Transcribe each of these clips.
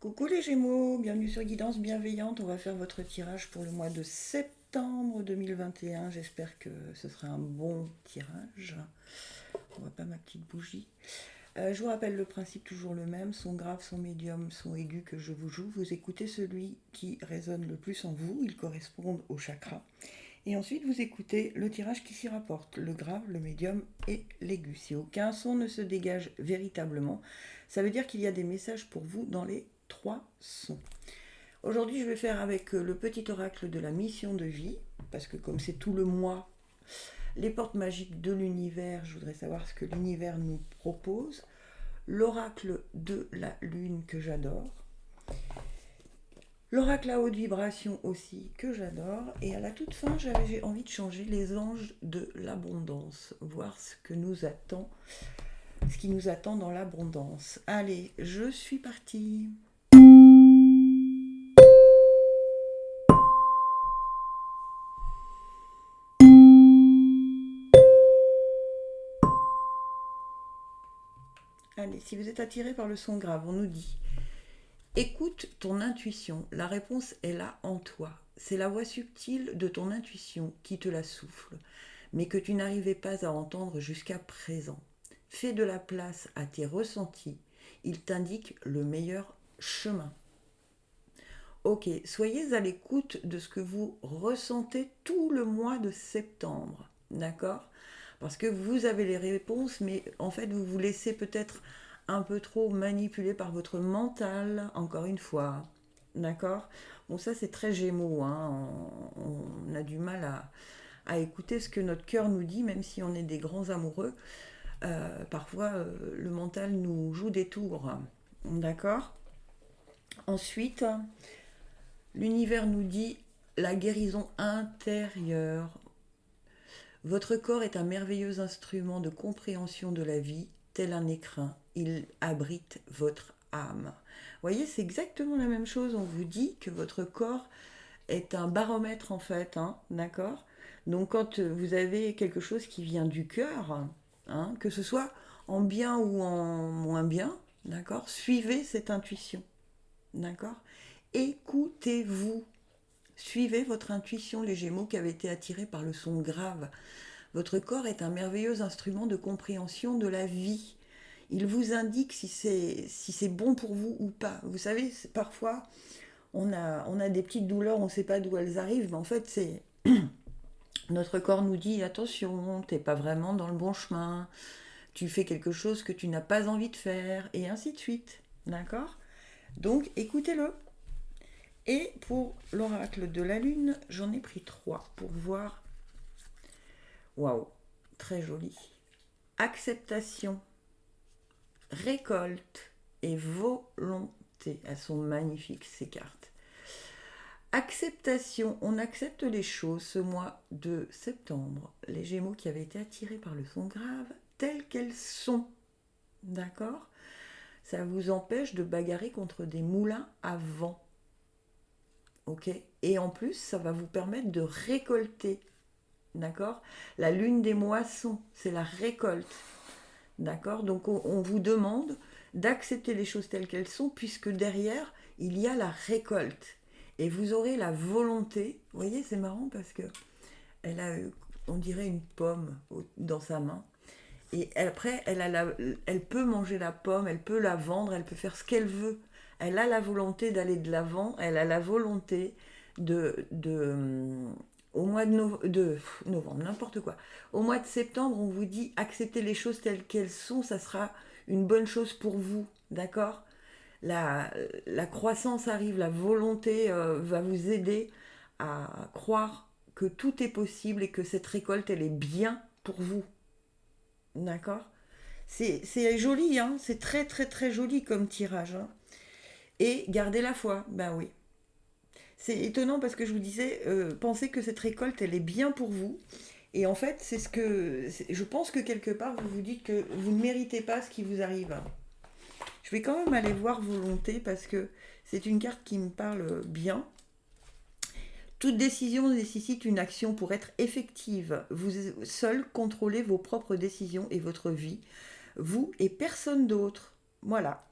Coucou les Gémeaux, bienvenue sur Guidance Bienveillante. On va faire votre tirage pour le mois de septembre 2021. J'espère que ce sera un bon tirage. On voit pas ma petite bougie. Je vous rappelle le principe toujours le même, son grave, son médium, son aigu que je vous joue. Vous écoutez celui qui résonne le plus en vous, il correspond au chakra. Et ensuite vous écoutez le tirage qui s'y rapporte, le grave, le médium et l'aigu. Si aucun son ne se dégage véritablement, ça veut dire qu'il y a des messages pour vous dans les trois sons. Aujourd'hui je vais faire avec le petit oracle de la mission de vie, parce que comme c'est tout le mois, les portes magiques de l'univers, je voudrais savoir ce que l'univers nous propose, l'oracle de la lune que j'adore, l'oracle à haute vibration aussi que j'adore, et à la toute fin j'ai envie de changer les anges de l'abondance, voir ce qui nous attend dans l'abondance. Allez, je suis partie. Allez, si vous êtes attiré par le son grave, on nous dit écoute ton intuition, la réponse est là en toi. C'est la voix subtile de ton intuition qui te la souffle, mais que tu n'arrivais pas à entendre jusqu'à présent. Fais de la place à tes ressentis, ils t'indiquent le meilleur chemin. Ok, soyez à l'écoute de ce que vous ressentez tout le mois de septembre, d'accord ? Parce que vous avez les réponses, mais en fait vous vous laissez peut-être un peu trop manipuler par votre mental, encore une fois, d'accord ? Bon, ça c'est très Gémeaux, hein. On a du mal à écouter ce que notre cœur nous dit, même si on est des grands amoureux. Parfois le mental nous joue des tours, d'accord ? Ensuite, l'univers nous dit la guérison intérieure. Votre corps est un merveilleux instrument de compréhension de la vie, tel un écrin. Il abrite votre âme. Vous voyez, c'est exactement la même chose. On vous dit que votre corps est un baromètre en fait, hein, d'accord ? Donc quand vous avez quelque chose qui vient du cœur, hein, que ce soit en bien ou en moins bien, d'accord ? Suivez cette intuition, d'accord ? Écoutez-vous. Suivez votre intuition, les Gémeaux qui avaient été attirés par le son grave. Votre corps est un merveilleux instrument de compréhension de la vie. Il vous indique si c'est bon pour vous ou pas. Vous savez, parfois, on a des petites douleurs, on ne sait pas d'où elles arrivent, mais en fait, c'est notre corps nous dit attention, t'es pas vraiment dans le bon chemin, tu fais quelque chose que tu n'as pas envie de faire, et ainsi de suite. D'accord ? Donc, écoutez-le. Et pour l'oracle de la lune, j'en ai pris 3 pour voir. Waouh, très joli. Acceptation, récolte et volonté. Elles sont magnifiques ces cartes. Acceptation, on accepte les choses ce mois de septembre. Les Gémeaux qui avaient été attirés par le son grave, telles qu'elles sont. D'accord ? Ça vous empêche de bagarrer contre des moulins à vent. Ok ? Et en plus, ça va vous permettre de récolter. D'accord ? La lune des moissons, c'est la récolte. D'accord ? Donc on vous demande d'accepter les choses telles qu'elles sont, puisque derrière, il y a la récolte. Et vous aurez la volonté. Vous voyez, c'est marrant parce que elle a, on dirait une pomme dans sa main. Et après, elle peut manger la pomme, elle peut la vendre, elle peut faire ce qu'elle veut. Elle a la volonté d'aller de l'avant, elle a la volonté au mois de novembre, n'importe quoi. Au mois de septembre, on vous dit acceptez les choses telles qu'elles sont, ça sera une bonne chose pour vous, d'accord ? La croissance arrive, la volonté va vous aider à croire que tout est possible et que cette récolte, elle est bien pour vous, d'accord ? C'est joli, hein ? C'est très très très joli comme tirage, hein ? Et gardez la foi, ben oui. C'est étonnant parce que je vous disais, pensez que cette récolte, elle est bien pour vous. Et en fait, je pense que quelque part, vous vous dites que vous ne méritez pas ce qui vous arrive. Je vais quand même aller voir volonté parce que c'est une carte qui me parle bien. Toute décision nécessite une action pour être effective. Vous seul contrôlez vos propres décisions et votre vie. Vous et personne d'autre. Voilà.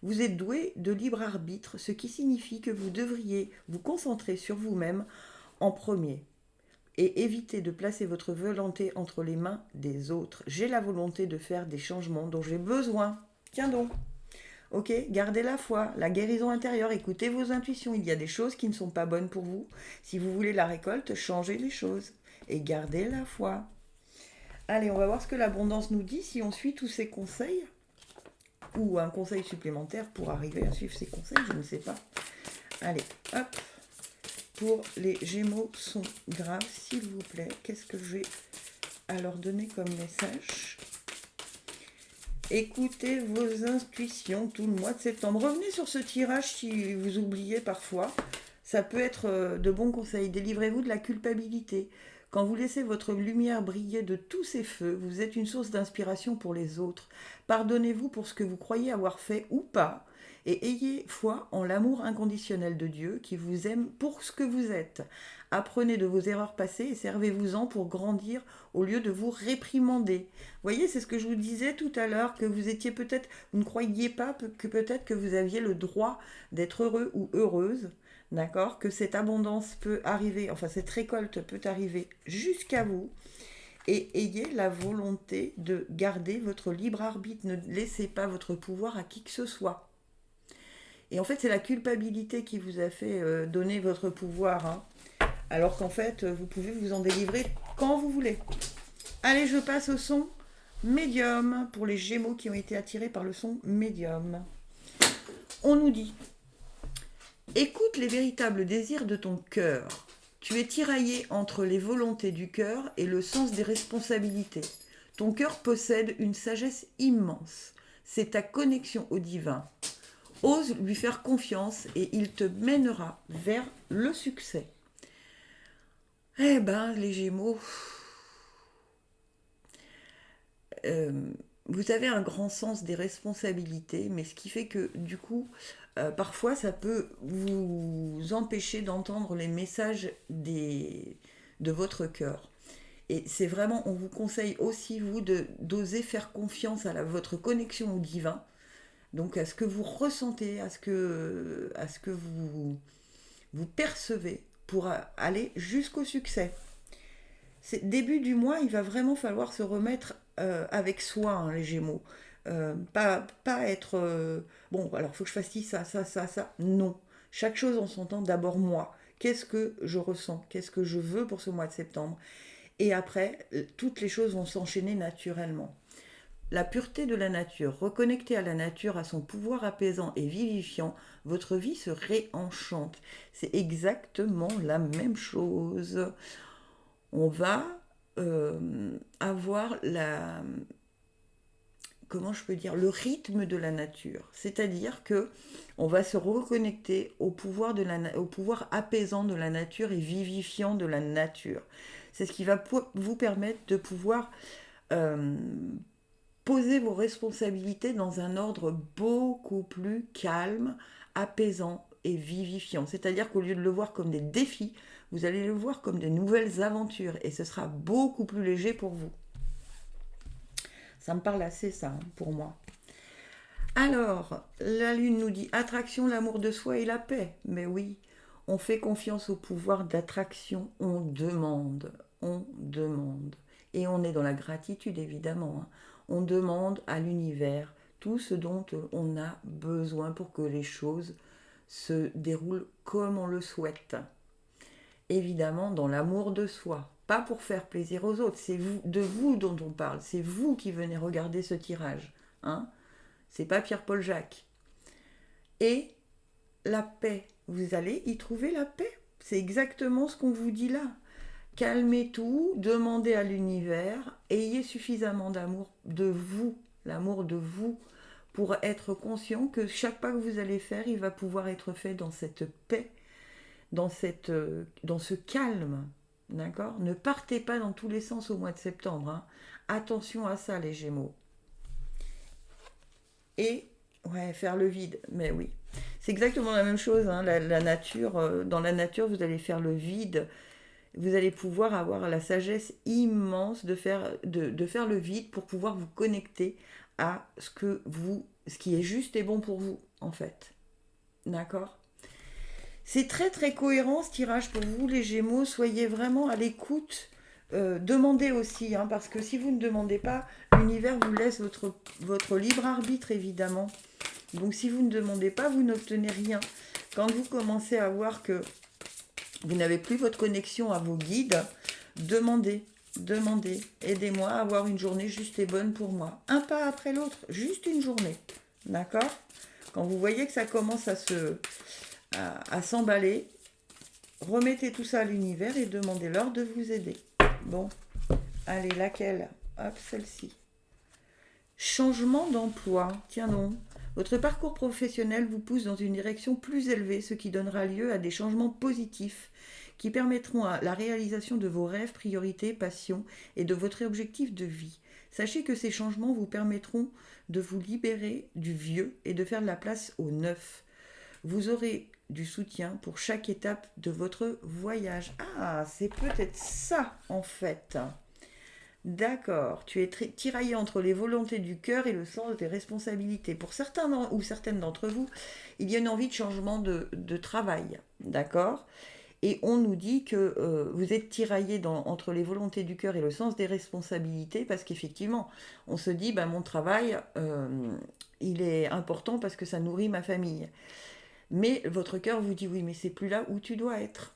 Vous êtes doué de libre arbitre, ce qui signifie que vous devriez vous concentrer sur vous-même en premier et éviter de placer votre volonté entre les mains des autres. J'ai la volonté de faire des changements dont j'ai besoin. Tiens donc. Ok, gardez la foi, la guérison intérieure, écoutez vos intuitions. Il y a des choses qui ne sont pas bonnes pour vous. Si vous voulez la récolte, changez les choses et gardez la foi. Allez, on va voir ce que l'abondance nous dit si on suit tous ces conseils ou un conseil supplémentaire pour arriver à suivre ces conseils, je ne sais pas. Allez, hop. Pour les Gémeaux sont graves, s'il vous plaît, qu'est-ce que je vais à leur donner comme message? Écoutez vos intuitions tout le mois de septembre. Revenez sur ce tirage si vous oubliez parfois. Ça peut être de bons conseils. Délivrez-vous de la culpabilité. Quand vous laissez votre lumière briller de tous ces feux, vous êtes une source d'inspiration pour les autres. Pardonnez-vous pour ce que vous croyez avoir fait ou pas. Et ayez foi en l'amour inconditionnel de Dieu qui vous aime pour ce que vous êtes. Apprenez de vos erreurs passées et servez-vous-en pour grandir au lieu de vous réprimander. Vous voyez, c'est ce que je vous disais tout à l'heure, que vous étiez peut-être, vous ne croyiez pas que peut-être que vous aviez le droit d'être heureux ou heureuse, d'accord? Que cette abondance peut arriver, enfin cette récolte peut arriver jusqu'à vous. Et ayez la volonté de garder votre libre arbitre. Ne laissez pas votre pouvoir à qui que ce soit. Et en fait, c'est la culpabilité qui vous a fait donner votre pouvoir. Hein. Alors qu'en fait, vous pouvez vous en délivrer quand vous voulez. Allez, je passe au son médium pour les Gémeaux qui ont été attirés par le son médium. On nous dit, écoute les véritables désirs de ton cœur. Tu es tiraillé entre les volontés du cœur et le sens des responsabilités. Ton cœur possède une sagesse immense. C'est ta connexion au divin. Ose lui faire confiance et il te mènera vers le succès. Eh ben, les Gémeaux, vous avez un grand sens des responsabilités, mais ce qui fait que du coup, parfois ça peut vous empêcher d'entendre les messages de votre cœur. Et c'est vraiment, on vous conseille aussi, vous, d'oser faire confiance à votre connexion au divin, donc à ce que vous ressentez, à ce que vous percevez pour aller jusqu'au succès. Début du mois, il va vraiment falloir se remettre avec soi, hein, les Gémeaux. Pas être bon, alors il faut que je fasse ci, ça. Non. Chaque chose en son temps, d'abord moi. Qu'est-ce que je ressens? Qu'est-ce que je veux pour ce mois de septembre? Et après, toutes les choses vont s'enchaîner naturellement. La pureté de la nature, reconnectée à la nature, à son pouvoir apaisant et vivifiant, votre vie se réenchante. C'est exactement la même chose. On va avoir comment je peux dire, le rythme de la nature. C'est-à-dire que on va se reconnecter au pouvoir apaisant de la nature et vivifiant de la nature. C'est ce qui va vous permettre de pouvoir poser vos responsabilités dans un ordre beaucoup plus calme, apaisant et vivifiant. C'est-à-dire qu'au lieu de le voir comme des défis, vous allez le voir comme des nouvelles aventures et ce sera beaucoup plus léger pour vous. Ça me parle assez, ça, hein, pour moi. Alors, la Lune nous dit attraction, l'amour de soi et la paix. Mais oui, on fait confiance au pouvoir d'attraction, on demande. Et on est dans la gratitude, évidemment. Hein. On demande à l'univers tout ce dont on a besoin pour que les choses se déroulent comme on le souhaite. Évidemment, dans l'amour de soi. Pas pour faire plaisir aux autres, c'est de vous dont on parle. C'est vous qui venez regarder ce tirage. Hein. C'est pas Pierre-Paul Jacques. Et la paix. Vous allez y trouver la paix. C'est exactement ce qu'on vous dit là. Calmez tout, demandez à l'univers, ayez suffisamment d'amour de vous, l'amour de vous, pour être conscient que chaque pas que vous allez faire, il va pouvoir être fait dans cette paix, dans ce calme. D'accord ? Ne partez pas dans tous les sens au mois de septembre. Hein. Attention à ça, les Gémeaux. Et, faire le vide. Mais oui. C'est exactement la même chose. Hein. La nature, dans la nature, vous allez faire le vide. Vous allez pouvoir avoir la sagesse immense de faire le vide pour pouvoir vous connecter à ce que vous ce qui est juste et bon pour vous, en fait. D'accord ? C'est très très cohérent ce tirage pour vous, les Gémeaux. Soyez vraiment à l'écoute. Demandez aussi, hein, parce que si vous ne demandez pas, l'univers vous laisse votre libre arbitre, évidemment. Donc si vous ne demandez pas, vous n'obtenez rien. Quand vous commencez à voir que vous n'avez plus votre connexion à vos guides, demandez. Demandez, aidez-moi à avoir une journée juste et bonne pour moi. Un pas après l'autre, juste une journée. D'accord ? Quand vous voyez que ça commence à s'emballer, remettez tout ça à l'univers et demandez-leur de vous aider. Bon, allez, laquelle ? Hop, celle-ci. Changement d'emploi. Tiens donc. Votre parcours professionnel vous pousse dans une direction plus élevée, ce qui donnera lieu à des changements positifs qui permettront à la réalisation de vos rêves, priorités, passions et de votre objectif de vie. Sachez que ces changements vous permettront de vous libérer du vieux et de faire de la place au neuf. Vous aurez du soutien pour chaque étape de votre voyage. Ah, c'est peut-être ça en fait. D'accord, tu es tiraillé entre les volontés du cœur et le sens des responsabilités. Pour certains ou certaines d'entre vous, il y a une envie de changement de travail. D'accord ? Et on nous dit que vous êtes tiraillé entre les volontés du cœur et le sens des responsabilités, parce qu'effectivement, on se dit, mon travail, il est important parce que ça nourrit ma famille. Mais votre cœur vous dit, oui, mais c'est plus là où tu dois être.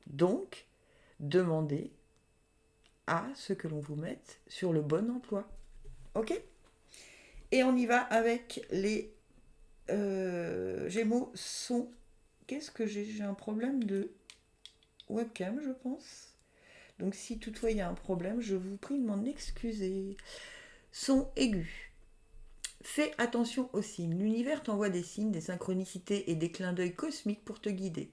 Donc, demandez à ce que l'on vous mette sur le bon emploi. Ok ? Et on y va avec les Gémeaux sont... Qu'est-ce que j'ai ? J'ai un problème de webcam, je pense. Donc si toutefois il y a un problème, je vous prie de m'en excuser. Son aigu. Fais attention aux signes. L'univers t'envoie des signes, des synchronicités et des clins d'œil cosmiques pour te guider.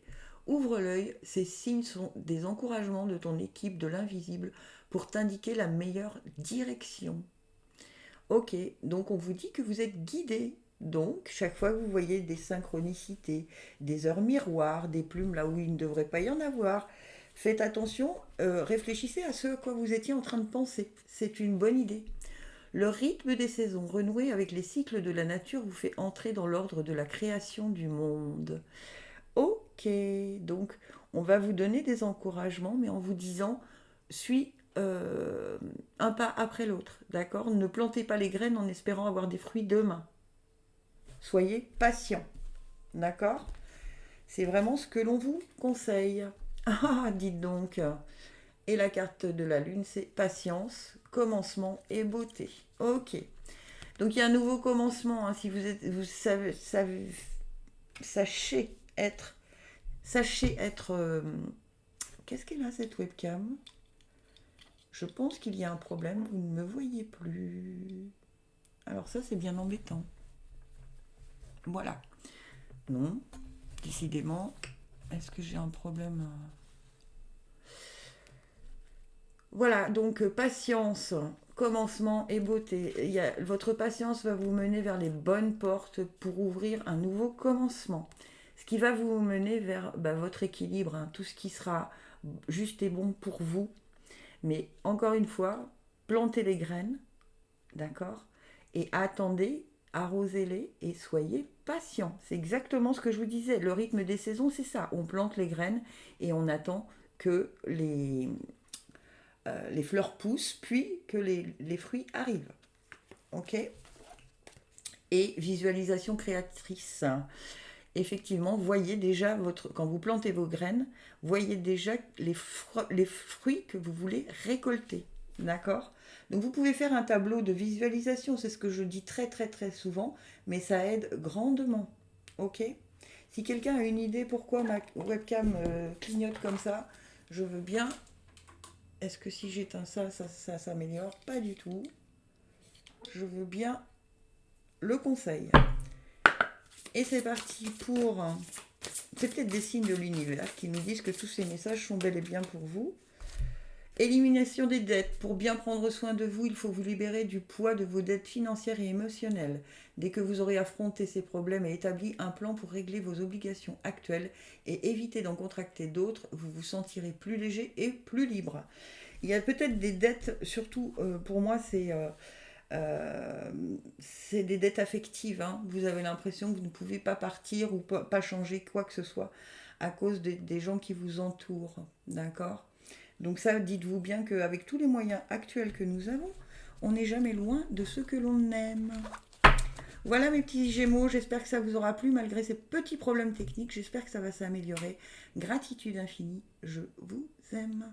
Ouvre l'œil, ces signes sont des encouragements de ton équipe de l'invisible pour t'indiquer la meilleure direction. Ok, donc on vous dit que vous êtes guidé. Donc, chaque fois que vous voyez des synchronicités, des heures miroirs, des plumes là où il ne devrait pas y en avoir, faites attention, réfléchissez à ce à quoi vous étiez en train de penser. C'est une bonne idée. Le rythme des saisons, renoué avec les cycles de la nature, vous fait entrer dans l'ordre de la création du monde. Ok, donc on va vous donner des encouragements, mais en vous disant, suis un pas après l'autre, d'accord ? Ne plantez pas les graines en espérant avoir des fruits demain. Soyez patient, d'accord ? C'est vraiment ce que l'on vous conseille. Ah, dites donc. Et la carte de la lune, c'est patience, commencement et beauté. Ok. Donc il y a un nouveau commencement. Si vous êtes, sachez être. Qu'est-ce qu'elle a cette webcam ? Je pense qu'il y a un problème. Vous ne me voyez plus. Alors ça, c'est bien embêtant. Voilà. Non, décidément. Est-ce que j'ai un problème ? Voilà, donc patience, commencement et beauté. Votre patience va vous mener vers les bonnes portes pour ouvrir un nouveau commencement. Ce qui va vous mener vers votre équilibre, tout ce qui sera juste et bon pour vous. Mais encore une fois, plantez les graines, d'accord ? Et attendez, arrosez-les et soyez patient. C'est exactement ce que je vous disais. Le rythme des saisons, c'est ça. On plante les graines et on attend que les fleurs poussent, puis que les fruits arrivent. Ok ? Et visualisation créatrice. Effectivement, voyez déjà, quand vous plantez vos graines, voyez déjà les fruits que vous voulez récolter. D'accord ? Donc vous pouvez faire un tableau de visualisation, c'est ce que je dis très très très souvent, mais ça aide grandement. Ok ? Si quelqu'un a une idée pourquoi ma webcam clignote comme ça, je veux bien. Est-ce que si j'éteins ça s'améliore ? Pas du tout. Je veux bien le conseil. Et c'est parti pour... C'est peut-être des signes de l'univers qui nous disent que tous ces messages sont bel et bien pour vous. Élimination des dettes. Pour bien prendre soin de vous, il faut vous libérer du poids de vos dettes financières et émotionnelles. Dès que vous aurez affronté ces problèmes et établi un plan pour régler vos obligations actuelles et éviter d'en contracter d'autres, vous vous sentirez plus léger et plus libre. Il y a peut-être des dettes, surtout pour moi, c'est c'est des dettes affectives. Hein. Vous avez l'impression que vous ne pouvez pas partir ou pas changer quoi que ce soit à cause des gens qui vous entourent. D'accord? Donc ça, dites-vous bien qu'avec tous les moyens actuels que nous avons, on n'est jamais loin de ce que l'on aime. Voilà mes petits Gémeaux, j'espère que ça vous aura plu malgré ces petits problèmes techniques. J'espère que ça va s'améliorer. Gratitude infinie, je vous aime.